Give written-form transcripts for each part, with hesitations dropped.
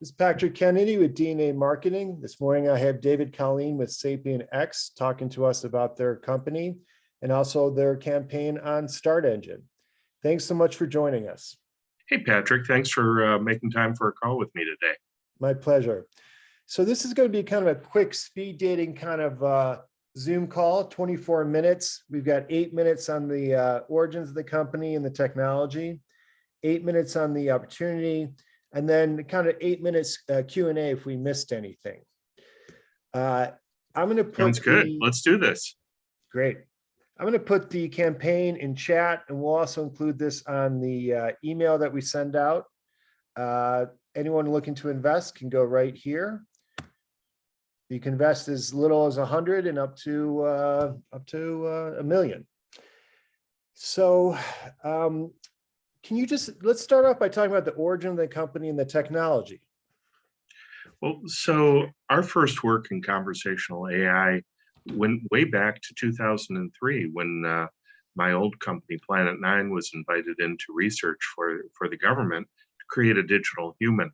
This is Patrick Kennedy with DNA Marketing. This morning I have David Colleen with SapientX talking to us about their company and also their campaign on Start Engine. Thanks so much for joining us. Hey, Patrick, thanks for making time for a call with me today. My pleasure. So this is going to be kind of a quick speed dating kind of Zoom call, 24 minutes. We've got 8 minutes on the origins of the company and the technology, 8 minutes on the opportunity, and then kind of 8 minutes Q&A if we missed anything. I'm going to put Sounds good. Let's do this. Great. I'm going to put the campaign in chat, and we'll also include this on the email that we send out. Anyone looking to invest can go right here. You can invest as little as 100 and up to $1 million. So can you let's start off by talking about the origin of the company and the technology. Well, so our first work in conversational AI went way back to 2003 when my old company, Planet 9, was invited into research for the government to create a digital human.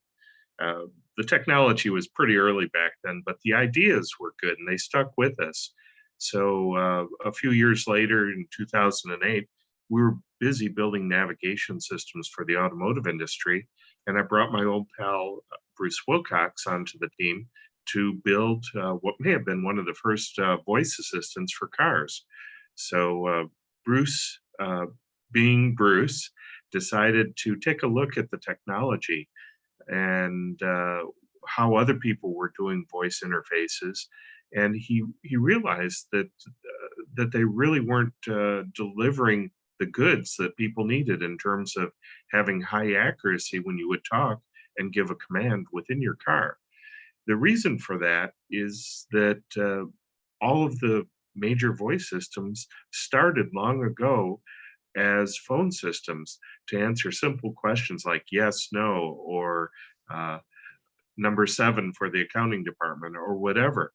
The technology was pretty early back then, but the ideas were good and they stuck with us. So a few years later in 2008, we were busy building navigation systems for the automotive industry. And I brought my old pal, Bruce Wilcox, onto the team to build what may have been one of the first voice assistants for cars. So Bruce, being Bruce, decided to take a look at the technology and how other people were doing voice interfaces. And he realized that they really weren't delivering the goods that people needed in terms of having high accuracy when you would talk and give a command within your car. The reason for that is that all of the major voice systems started long ago as phone systems to answer simple questions like yes, no, or number 7 for the accounting department or whatever.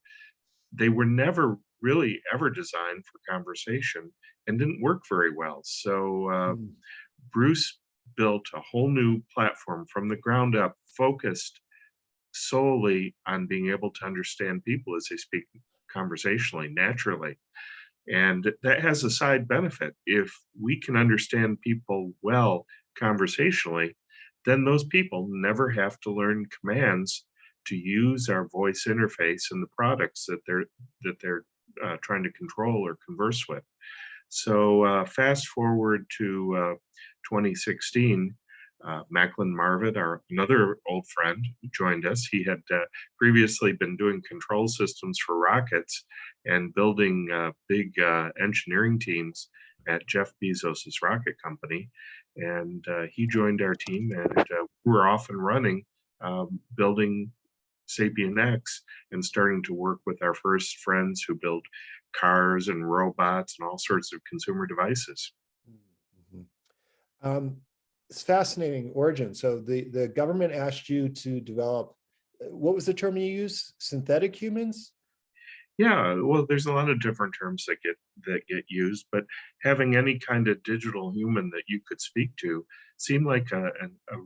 They were never really ever designed for conversation and didn't work very well. So Bruce built a whole new platform from the ground up, focused solely on being able to understand people as they speak conversationally, naturally. And that has a side benefit. If we can understand people well conversationally, then those people never have to learn commands to use our voice interface in the products that they're trying to control or converse with. So fast forward to 2016, Macklin Marvitt, another old friend, joined us. He had previously been doing control systems for rockets and building big engineering teams at Jeff Bezos's rocket company. And he joined our team, and we're off and running, building SapientX and starting to work with our first friends who build cars and robots and all sorts of consumer devices. Mm-hmm. It's fascinating origin. So the government asked you to develop, what was the term you used? Synthetic humans? Yeah, well, there's a lot of different terms that get used, but having any kind of digital human that you could speak to seemed like a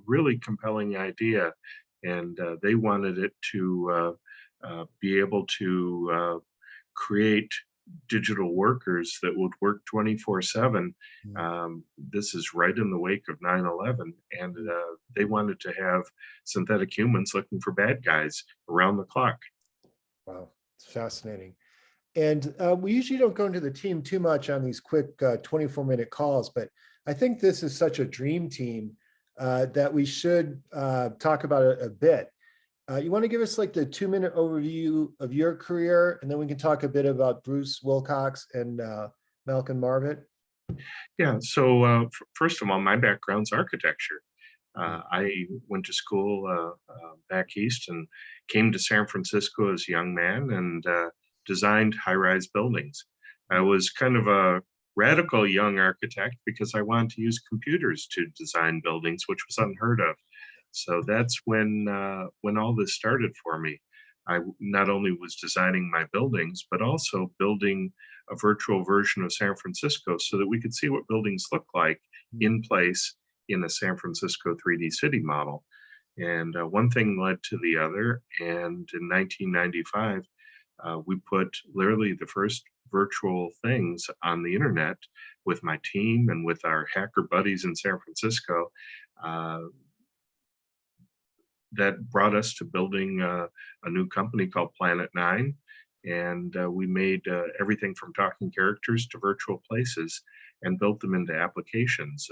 really compelling idea. And they wanted it to be able to create digital workers that would work 24/7. This is right in the wake of 9/11, and they wanted to have synthetic humans looking for bad guys around the clock. Wow, it's fascinating. And we usually don't go into the team too much on these quick 24-minute calls, but I think this is such a dream team that we should talk about it a bit. You want to give us like the 2-minute overview of your career, and then we can talk a bit about Bruce Wilcox and Malcolm Marvitt? Yeah, so first of all, my background's architecture. I went to school back east and came to San Francisco as a young man and designed high-rise buildings. I was kind of a radical young architect because I wanted to use computers to design buildings, which was unheard of. So that's when all this started for me. I not only was designing my buildings, but also building a virtual version of San Francisco so that we could see what buildings look like in place in a San Francisco 3D city model. And one thing led to the other. And in 1995, we put literally the first virtual things on the internet with my team and with our hacker buddies in San Francisco. Uh, that brought us to building a new company called Planet Nine. And we made everything from talking characters to virtual places and built them into applications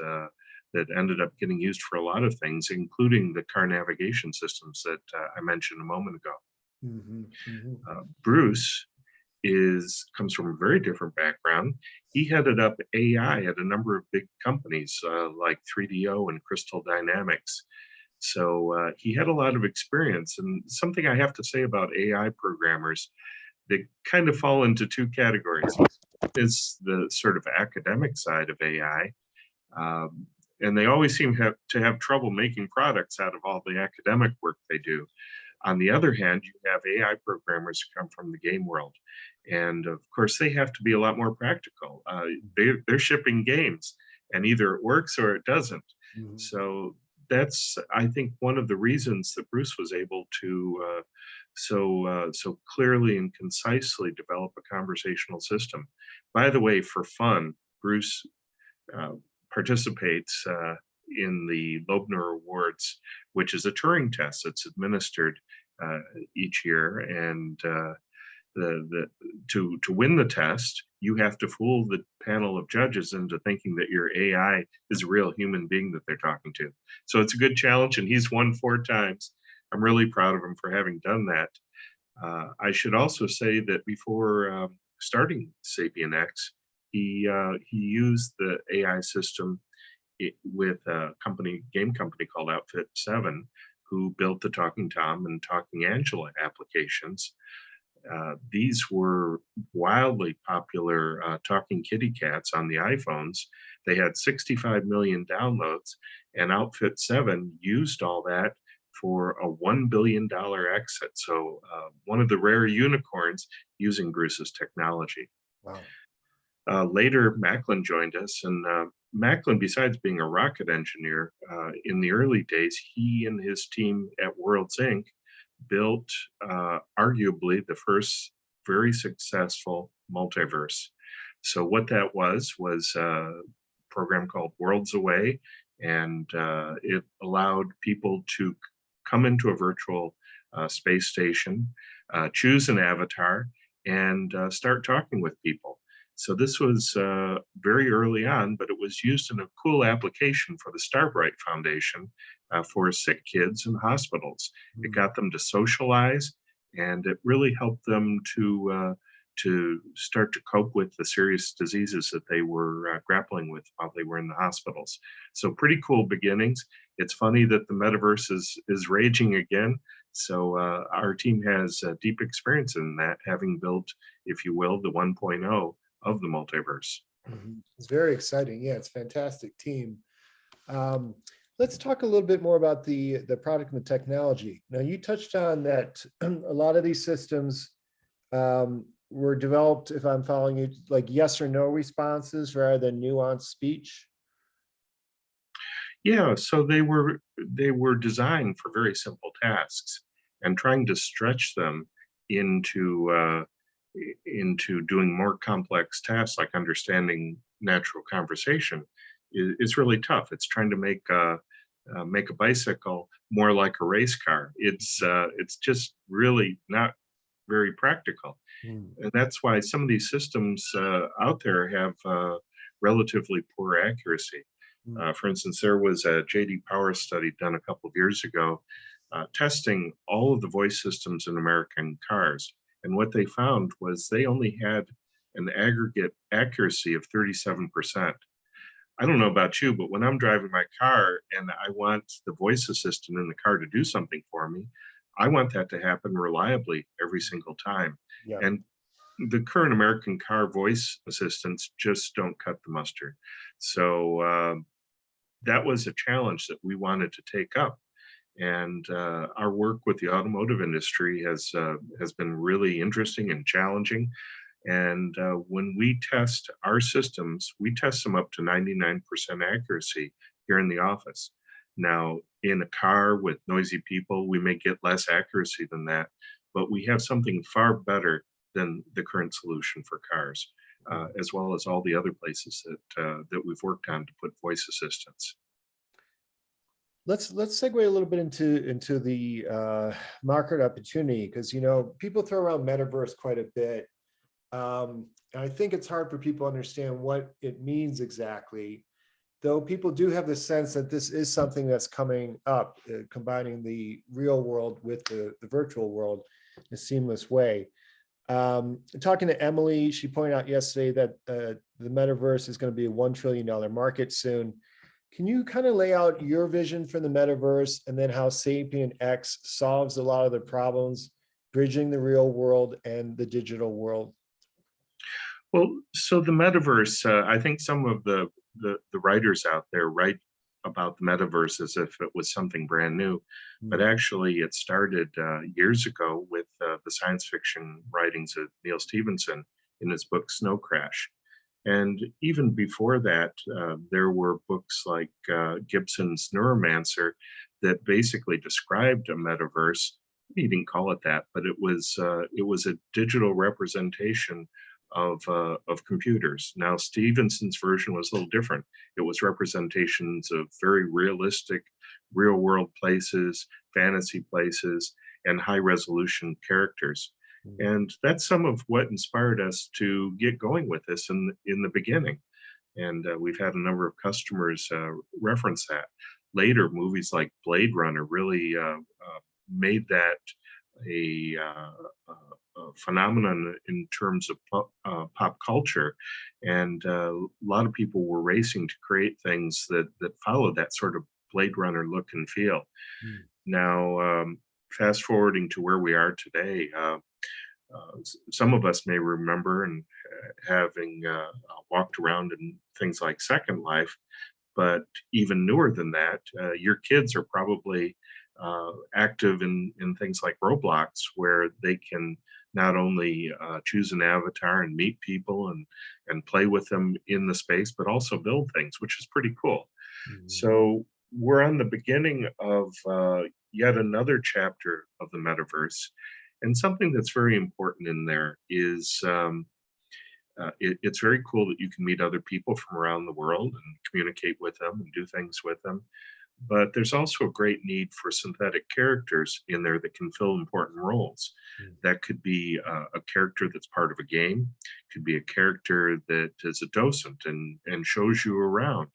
that ended up getting used for a lot of things, including the car navigation systems that I mentioned a moment ago. Mhm, mhm. Bruce comes from a very different background. He headed up AI at a number of big companies like 3DO and Crystal Dynamics. So he had a lot of experience. And something I have to say about AI programmers, they kind of fall into two categories. Is the sort of academic side of AI, um, and they always seem to have trouble making products out of all the academic work they do. On the other hand, you have AI programmers who come from the game world. And of course, they have to be a lot more practical. They're shipping games, and either it works or it doesn't. Mhm. So that's, I think, one of the reasons that Bruce was able to so clearly and concisely develop a conversational system. By the way, for fun, Bruce uh, participates in the Loebner Awards, which is a Turing test that's administered uh, each year. And the to win the test, you have to fool the panel of judges into thinking that your AI is a real human being that they're talking to. So it's a good challenge, and he's won 4 times. I'm really proud of him for having done that. I should also say that before starting SapientX, he used the AI system with a game company called Outfit 7, who built the Talking Tom and Talking Angela applications. These were wildly popular talking kitty cats on the iPhones. They had 65 million downloads, and Outfit 7 used all that for a $1 billion exit. So, one of the rare unicorns using Bruce's technology. Wow. Later, Macklin joined us, and Macklin, besides being a rocket engineer, in the early days, he and his team at Worlds Inc. built arguably the first very successful multiverse. So what that was a program called Worlds Away, and it allowed people to come into a virtual space station, choose an avatar, and start talking with people. So this was very early on, but it was used in a cool application for the Starbright Foundation for sick kids in hospitals. It Mm. got them to socialize, and it really helped them to start to cope with the serious diseases that they were grappling with while they were in the hospitals. So pretty cool beginnings. It's funny that the metaverse is raging again. So our team has deep experience in that, having built, if you will, the 1.0 of the multiverse. Mhm. It's very exciting. Yeah, it's a fantastic team. Um, let's talk a little bit more about the product and the technology. Now, you touched on that a lot of these systems were developed, if I'm following you, like yes or no responses rather than nuanced speech. Yeah, so they were designed for very simple tasks, and trying to stretch them into into doing more complex tasks like understanding natural conversation is really tough. It's trying to make a bicycle more like a race car. It's just really not very practical, Mm. and that's why some of these systems out there have relatively poor accuracy. Mm. For instance, there was a JD Power study done a couple of years ago testing all of the voice systems in American cars. And what they found was they only had an aggregate accuracy of 37%. I don't know about you, but when I'm driving my car and I want the voice assistant in the car to do something for me, I want that to happen reliably every single time. Yeah. And the current American car voice assistants just don't cut the mustard. So that was a challenge that we wanted to take up. And our work with the automotive industry has been really interesting and challenging. And when we test our systems, we test them up to 99% accuracy here in the office. Now, in a car with noisy people, we may get less accuracy than that, but we have something far better than the current solution for cars, as well as all the other places that we've worked on to put voice assistants. Let's segue a little bit into the market opportunity, because people throw around metaverse quite a bit. And I think it's hard for people to understand what it means exactly, though people do have the sense that this is something that's coming up, combining the real world with the virtual world in a seamless way. Talking to Emily, she pointed out yesterday that the metaverse is going to be a $1 trillion market soon. Can you kind of lay out your vision for the metaverse, and then how SapientX solves a lot of the problems bridging the real world and the digital world? Well, so the metaverse, I think some of the writers out there write about the metaverse as if it was something brand new, but Mm. actually it started years ago with the science fiction writings of Neil Stephenson in his book Snow Crash. And even before that, there were books like Gibson's Neuromancer that basically described a metaverse. He didn't call it that, but it was a digital representation of computers. Now Stevenson's version was a little different. It was representations of very realistic, real world places, fantasy places, and high resolution characters. Mm. And that's some of what inspired us to get going with this in the beginning. And we've had a number of customers reference that. Later, movies like Blade Runner really made that a, a phenomenon in terms of pop culture, and a lot of people were racing to create things that followed that sort of Blade Runner look and feel. Mm. Now, fast forwarding to where we are today, some of us may remember and having walked around in things like Second Life, but even newer than that, your kids are probably active in things like Roblox, where they can not only choose an avatar and meet people and play with them in the space, but also build things, which is pretty cool. Mm. So we're on the beginning of yet another chapter of the metaverse. And something that's very important in there is it's very cool that you can meet other people from around the world and communicate with them and do things with them. But there's also a great need for synthetic characters in there that can fill important roles. Mm. That could be a character that's part of a game, could be a character that is a docent and shows you around.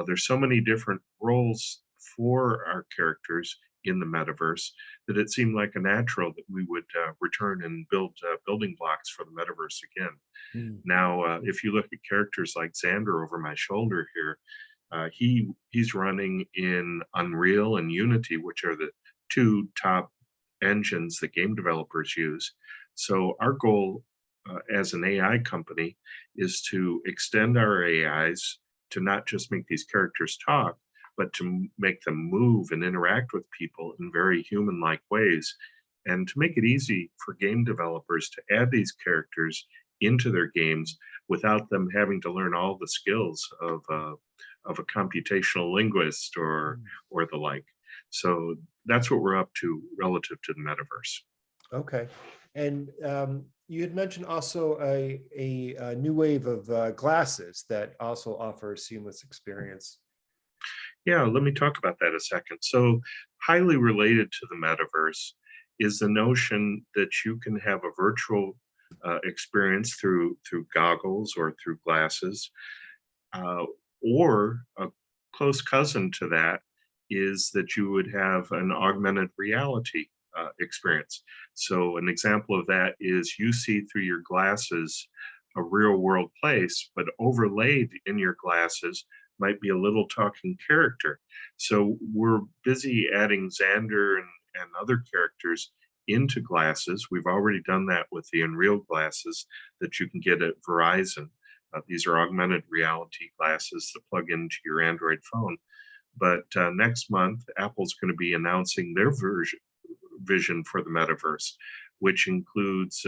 There's so many different roles for our characters in the metaverse that it seemed like a natural that we would return and build building blocks for the metaverse again. Mm. Now, if you look at characters like Xander over my shoulder here, he's running in Unreal and Unity, which are the two top engines that game developers use. So our goal as an AI company is to extend our AIs to not just make these characters talk, but to make them move and interact with people in very human-like ways, and to make it easy for game developers to add these characters into their games without them having to learn all the skills of a computational linguist Mm. or the like. So that's what we're up to relative to the metaverse. Okay. And you had mentioned also a new wave of glasses that also offer a seamless experience. Yeah, let me talk about that a second. So, highly related to the metaverse is the notion that you can have a virtual experience through goggles or through glasses, uh, or a close cousin to that is that you would have an augmented reality experience. So, an example of that is you see through your glasses a real world place, but overlaid in your glasses might be a little talking character. So, we're busy adding Xander and other characters into glasses. We've already done that with the Unreal glasses that you can get at Verizon. These are augmented reality glasses that plug into your Android phone. But next month, Apple's going to be announcing their vision for the metaverse, which includes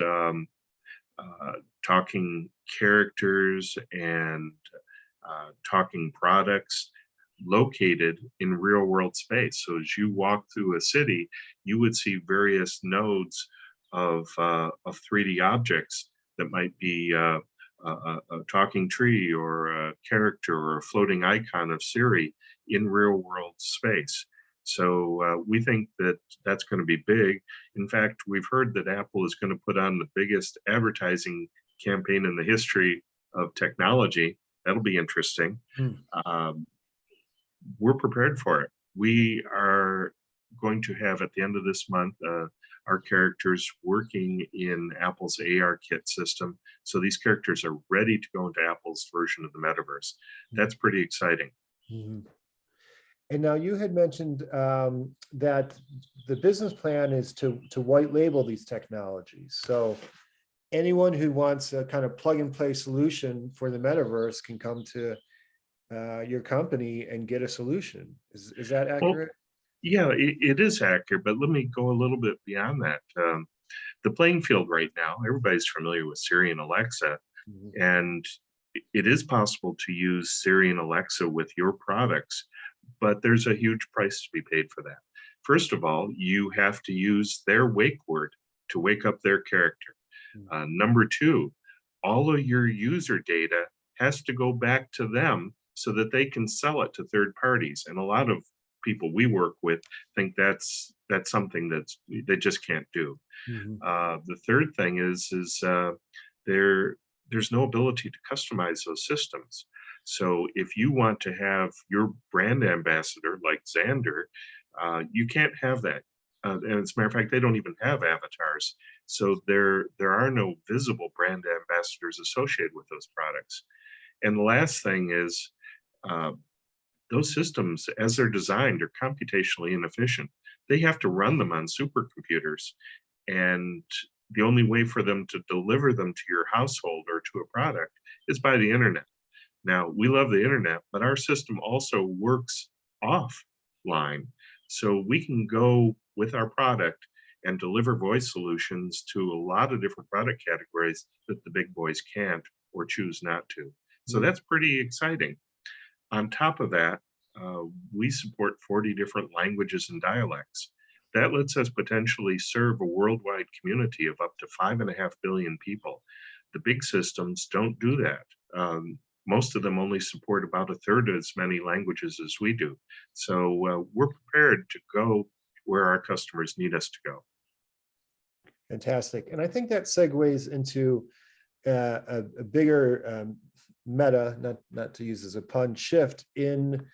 talking characters and talking products. located in real world space. So as you walk through a city, you would see various nodes of 3D objects that might be a talking tree or a character or a floating icon of Siri in real world space. So we think that that's going to be big. In fact, we've heard that Apple is going to put on the biggest advertising campaign in the history of technology. That'll be interesting. Hmm. We're prepared for it. We are going to have at the end of this month our characters working in Apple's ARKit system. So these characters are ready to go into Apple's version of the metaverse. That's pretty exciting. Mhm. And now you had mentioned that the business plan is to white label these technologies. So anyone who wants a kind of plug and play solution for the metaverse can come to your company and get a solution. Is that Well, accurate? yeah, it is accurate, but let me go a little bit beyond that. The playing field right now, everybody's familiar with Siri and Alexa, Mhm. and it is possible to use Siri and Alexa with your products, but there's a huge price to be paid for that. First of all, you have to use their wake word to wake up their character. Number two, all of your user data has to go back to them so that they can sell it to third parties. And a lot of people we work with think that's something they just can't do. Mhm. The third thing is there's no ability to customize those systems. So if you want to have your brand ambassador like Xander, you can't have that. And as a matter of fact, they don't even have avatars. So there are no visible brand ambassadors associated with those products. And the last thing is uh, those systems, as they're designed, are computationally inefficient. They have to run them on supercomputers. And the only way for them to deliver them to your household or to a product is by the internet. Now, we love the internet, but our system also works offline. So we can go with our product and deliver voice solutions to a lot of different product categories that the big boys can't or choose not to. So Mhm. that's pretty exciting. On top of that, we support 40 different languages and dialects. That lets us potentially serve a worldwide community of up to 5.5 billion people. The big systems don't do that. Most of them only support about a third as many languages as we do. So we're prepared to go where our customers need us to go. Fantastic. And I think that segues into a bigger meta, not to use as a pun, shift in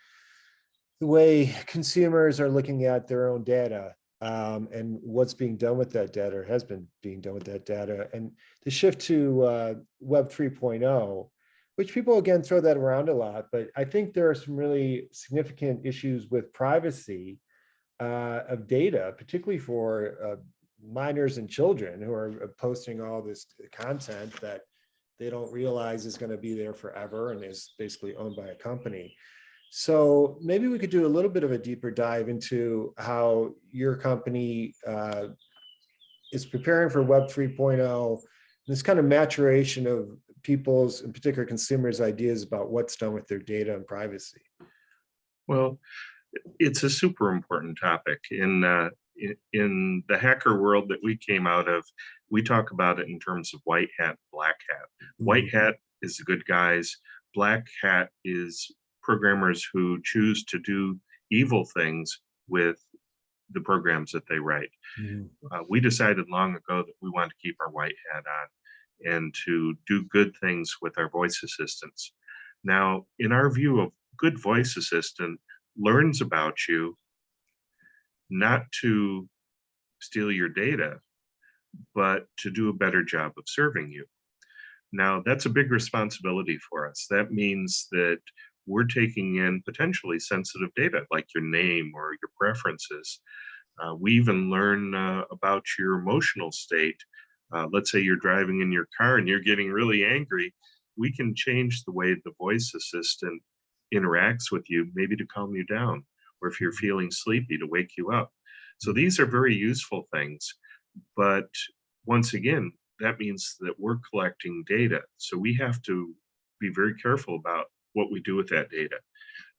the way consumers are looking at their own data and what's being done with that data or has been being done with that data. And the shift to Web 3.0, which people again throw that around a lot, but I think there are some really significant issues with privacy of data, particularly for minors and children who are posting all this content that they don't realize is going to be there forever and is basically owned by a company. So maybe we could do a little bit of a deeper dive into how your company is preparing for Web 3.0, this kind of maturation of people's, in particular consumers' ideas about what's done with their data and privacy. Well, it's a super important topic. In the hacker world that we came out of, we talk about it in terms of white hat, black hat. White hat is the good guys. Black hat is programmers who choose to do evil things with the programs that they write. Mhm. We decided long ago that we want to keep our white hat on and to do good things with our voice assistants. Now, in our view, a good voice assistant learns about you not to steal your data, but to do a better job of serving you. Now, that's a big responsibility for us. That means that we're taking in potentially sensitive data like your name or your preferences. We even learn about your emotional state. Let's say you're driving in your car and you're getting really angry. We can change the way the voice assistant interacts with you, maybe to calm you down, or if you're feeling sleepy, to wake you up. So these are very useful things. But once again, that means that we're collecting data. So we have to be very careful about what we do with that data.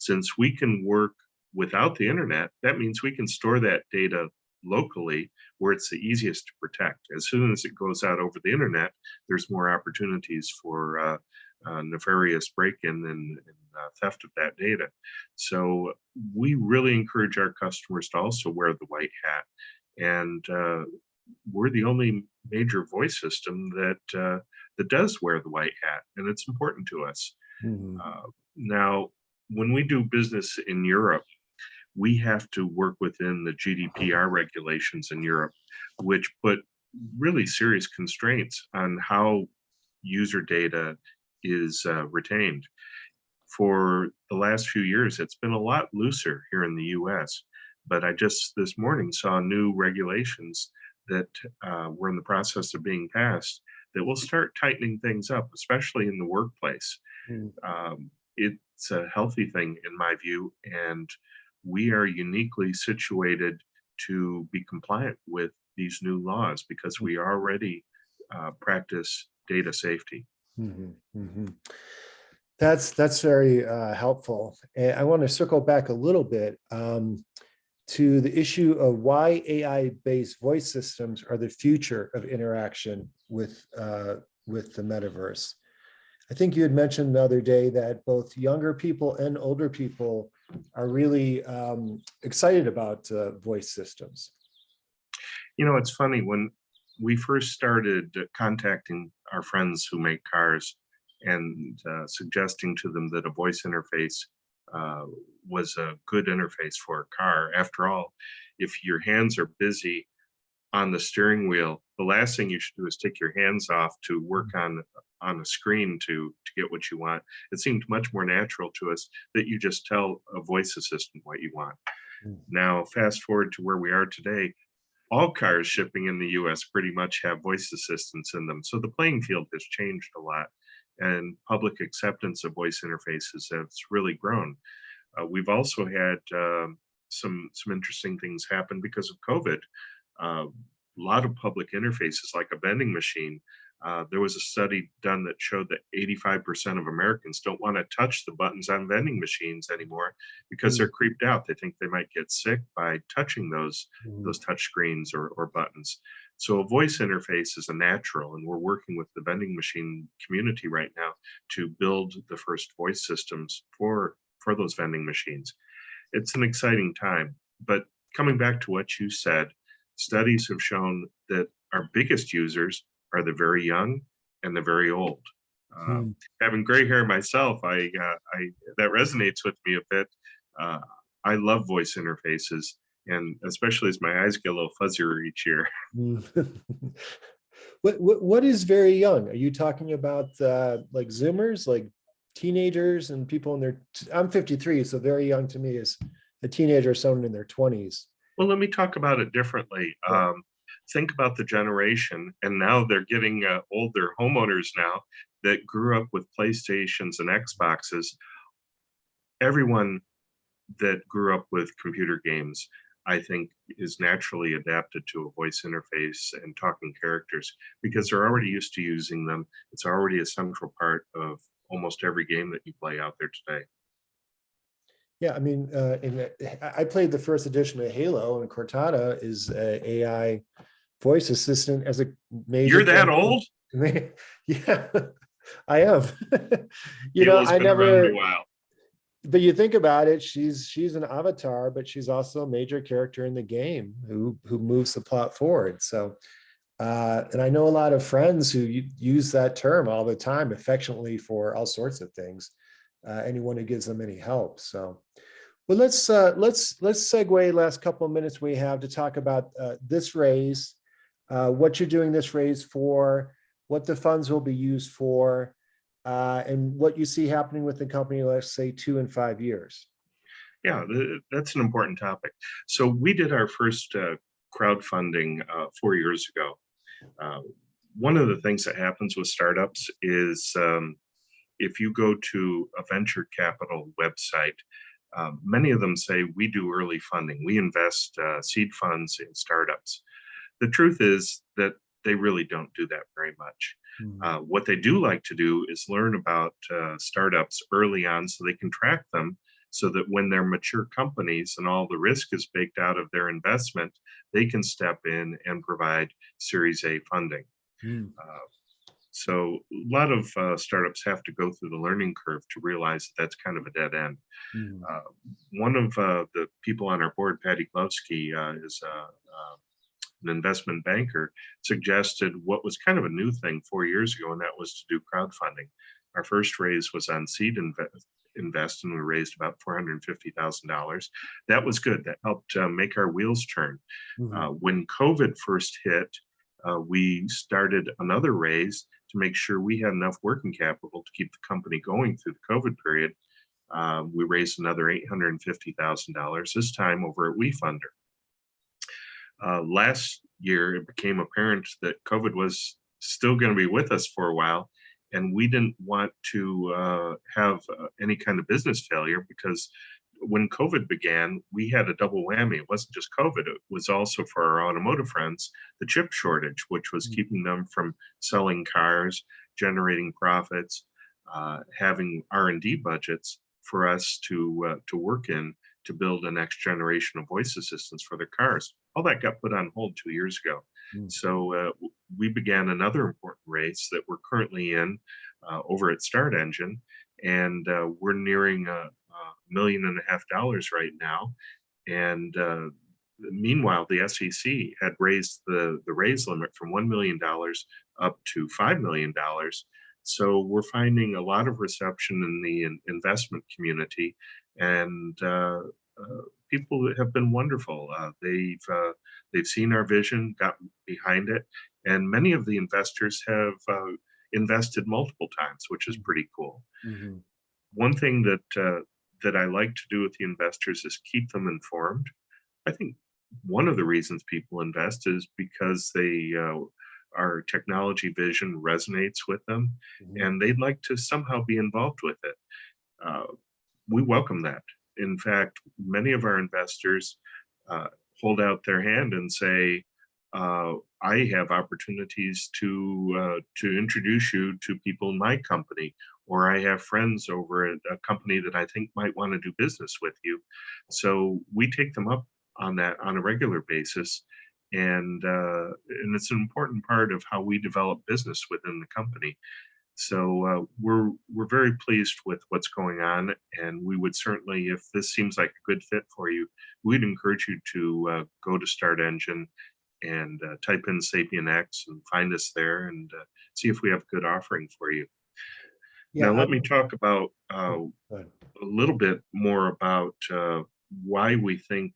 Since we can work without the internet, that means we can store that data locally where it's the easiest to protect. As soon as it goes out over the internet, there's more opportunities for nefarious break-in and theft of that data. So we really encourage our customers to also wear the white hat. And we're the only major voice system that does wear the white hat, and it's important to us. Mhm. Now, when we do business in Europe, we have to work within the GDPR regulations in Europe, which put really serious constraints on how user data is retained. For the last few years, it's been a lot looser here in the US, but I just this morning saw new regulations that were in the process of being passed that will start tightening things up, especially in the workplace. Mm. It's a healthy thing in my view, and we are uniquely situated to be compliant with these new laws because we already practice data safety. Mhm, mhm. That's very helpful. And I want to circle back a little bit to the issue of why AI-based voice systems are the future of interaction with the metaverse. I think you had mentioned the other day that both younger people and older people are really excited about voice systems. You know, it's funny when we first started contacting our friends who make cars and suggesting to them that a voice interface uh, was a good interface for a car. After all, if your hands are busy on the steering wheel, the last thing you should do is take your hands off to work on a screen to get what you want. It seemed much more natural to us that you just tell a voice assistant what you want. Mm. Now, fast forward to where we are today, all cars shipping in the US pretty much have voice assistants in them. So the playing field has changed a lot, and public acceptance of voice interfaces has really grown. We've also had some interesting things happen because of COVID. A lot of public interfaces, like a vending machine. There was a study done that showed that 85% of Americans don't want to touch the buttons on vending machines anymore because they're Mm. creeped out. They think they might get sick by touching Mm. those touch screens or buttons. So a voice interface is a natural, and we're working with the vending machine community right now to build the first voice systems for those vending machines. It's an exciting time. But coming back to what you said, studies have shown that our biggest users are the very young and the very old. Uh, Mm. Having gray hair myself, I that resonates with me a bit. Uh, I love voice interfaces, and especially as my eyes get a little fuzzier each year. Mm. What is very young? Are you talking about like Zoomers, like teenagers and people in their? I'm 53, so very young to me is a teenager, or someone in their 20s. Well, let me talk about it differently. Yeah. Think about the generation, and now they're getting older homeowners now that grew up with PlayStations and Xboxes. Everyone that grew up with computer games, I think, is naturally adapted to a voice interface and talking characters because they're already used to using them. It's already a central part of almost every game that you play out there today. Yeah, I mean, I played the first edition of Halo, and Cortana is a AI voice assistant as a major You're that character. old? Yeah, I am. Halo's I been around a never, while. but you think about it, she's an avatar, but she's also a major character in the game who moves the plot forward. So, and I know a lot of friends who use that term all the time affectionately for all sorts of things. Anyone who gives them any help. So, well, let's segue last couple of minutes we have to talk about this raise, what you're doing this raise for, what the funds will be used for, and what you see happening with the company, let's say 2 and 5 years. Yeah, that's an important topic. So we did our first crowdfunding 4 years ago. Uh, One of the things that happens with startups is if you go to a venture capital website, many of them say we do early funding. We invest seed funds in startups. The truth is that they really don't do that very much. Mhm. What they do like to do is learn about startups early on so they can track them so that when they're mature companies and all the risk is baked out of their investment, they can step in and provide Series A funding. Mm. So a lot of startups have to go through the learning curve to realize that that's kind of a dead end. Mm. One of the people on our board, Patty Glowski, is an investment banker, suggested what was kind of a new thing 4 years ago, and that was to do crowdfunding. Our first raise was on Seed Invest, and we raised about $450,000. That was good. That helped make our wheels turn. Mhm. When COVID first hit, we started another raise to make sure we had enough working capital to keep the company going through the COVID period. We raised another $850,000, this time over at WeFunder. Last year, it became apparent that COVID was still going to be with us for a while, and we didn't want to have any kind of business failure, because when COVID began, we had a double whammy. It wasn't just COVID, it was also for our automotive friends, the chip shortage, which was keeping them from selling cars, generating profits, having R&D budgets for us to work in to build a next generation of voice assistants for their cars. All that got put on hold 2 years ago. Mm. So we began another important race that we're currently in over at Start Engine, and we're nearing $1.5 million right now. And meanwhile, the SEC had raised the raise limit from $1 million up to $5 million. So we're finding a lot of reception in the investment community, and people have been wonderful. They've seen our vision, got behind it, and many of the investors have invested multiple times, which is pretty cool. Mhm. One thing that I like to do with the investors is keep them informed. I think one of the reasons people invest is because our technology vision resonates with them, Mhm. and they'd like to somehow be involved with it. Uh, we welcome that. In fact, many of our investors hold out their hand and say, "I have opportunities to introduce you to people in my company, or I have friends over at a company that I think might want to do business with you." So we take them up on that on a regular basis, and it's an important part of how we develop business within the company. So we're very pleased with what's going on, and we would certainly, if this seems like a good fit for you, we'd encourage you to go to Start Engine and type in SapientX and find us there, and see if we have a good offering for you. Yeah, Now, let me talk about Go ahead. a little bit more about why we think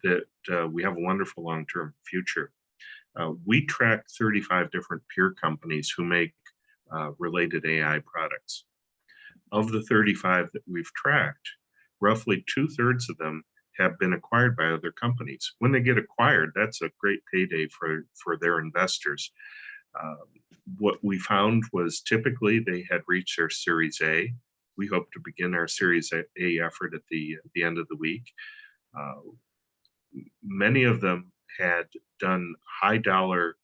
that we have a wonderful long-term future. We track 35 different peer companies who make related AI products. Of the 35 that we've tracked, roughly 2/3 of them have been acquired by other companies. When they get acquired, that's a great payday for their investors. Um, what we found was typically they had reached their Series A. We hope to begin our Series A effort at the end of the week. Uh, Many of them had done high dollar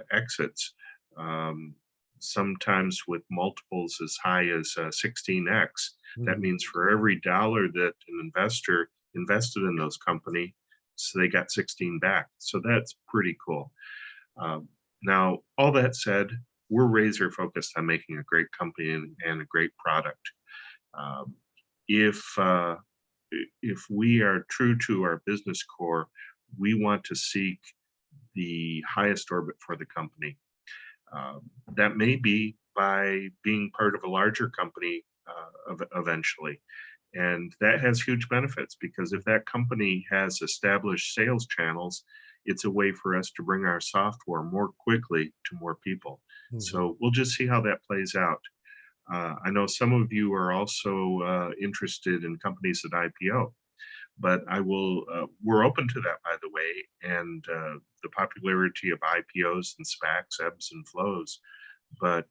exits, um, sometimes with multiples as high as 16x. That Mhm. means for every dollar that an investor invested in those companies, so they got 16 back. So that's pretty cool. Now, all that said, we're razor focused on making a great company and a great product. Um, if if we are true to our business core, we want to seek the highest orbit for the company. That may be by being part of a larger company eventually. And that has huge benefits, because if that company has established sales channels, it's a way for us to bring our software more quickly to more people. Mhm. So we'll just see how that plays out. I know some of you are also interested in companies that IPO, but we're open to that, by the way. And the popularity of IPOs and SPACs ebbs and flows. But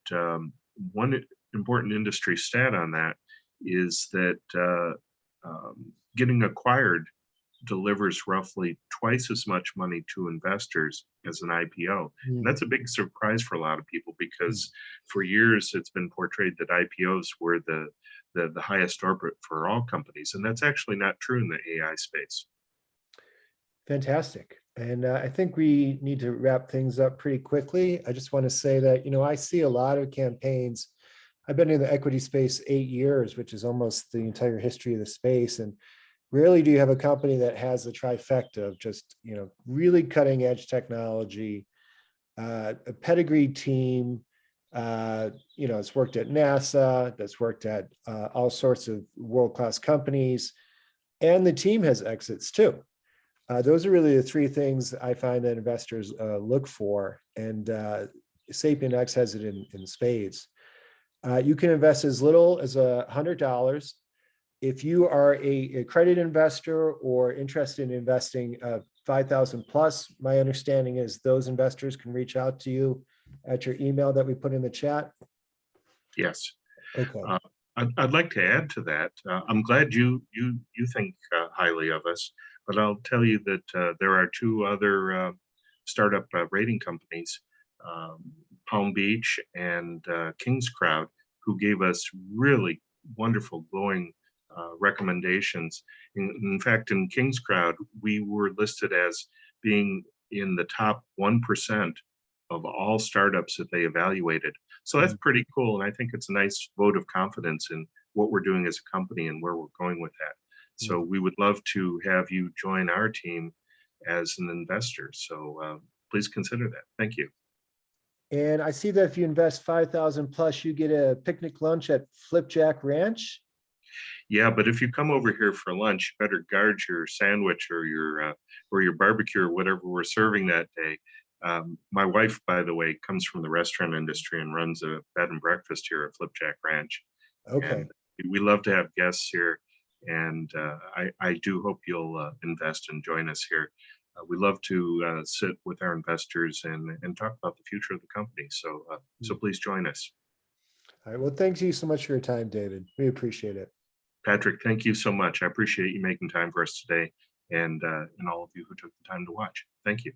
one important industry stat on that is that getting acquired delivers roughly twice as much money to investors as an IPO. And Mm. that's a big surprise for a lot of people, because for years it's been portrayed that IPOs were the highest orbit for all companies. And that's actually not true in the AI space. Fantastic. And I think we need to wrap things up pretty quickly. I just want to say that, I see a lot of campaigns. I've been in the equity space 8 years, which is almost the entire history of the space. And rarely do you have a company that has the trifecta of just, really cutting edge technology, a pedigree team, it's worked at NASA, that's worked at all sorts of world-class companies, and the team has exits too. Those are really the three things I find that investors look for, and SapientX has it in spades. You can invest as little as $100. If you are a credit investor or interested in investing 5,000 plus, my understanding is those investors can reach out to you at your email that we put in the chat. Yes. Okay. I'd like to add to that. I'm glad you think highly of us, but I'll tell you that there are two other startup rating companies, Palm Beach and King's Crowd, who gave us really wonderful, glowing recommendations. In fact, in King's Crowd, we were listed as being in the top 1% of all startups that they evaluated. So that's pretty cool. And I think it's a nice vote of confidence in what we're doing as a company and where we're going with that. So we would love to have you join our team as an investor. So please consider that. Thank you. And I see that if you invest 5,000 plus, you get a picnic lunch at Flipjack Ranch. Yeah, but if you come over here for lunch, you better guard your sandwich or your barbecue or whatever we're serving that day. My wife, by the way, comes from the restaurant industry and runs a bed and breakfast here at Flipjack Ranch. Okay. And we love to have guests here, and I do hope you'll invest and join us here. We love to sit with our investors and talk about the future of the company. So so please join us. All right. Well, thank you so much for your time, David. We appreciate it. Patrick, thank you so much. I appreciate you making time for us today, and all of you who took the time to watch. Thank you.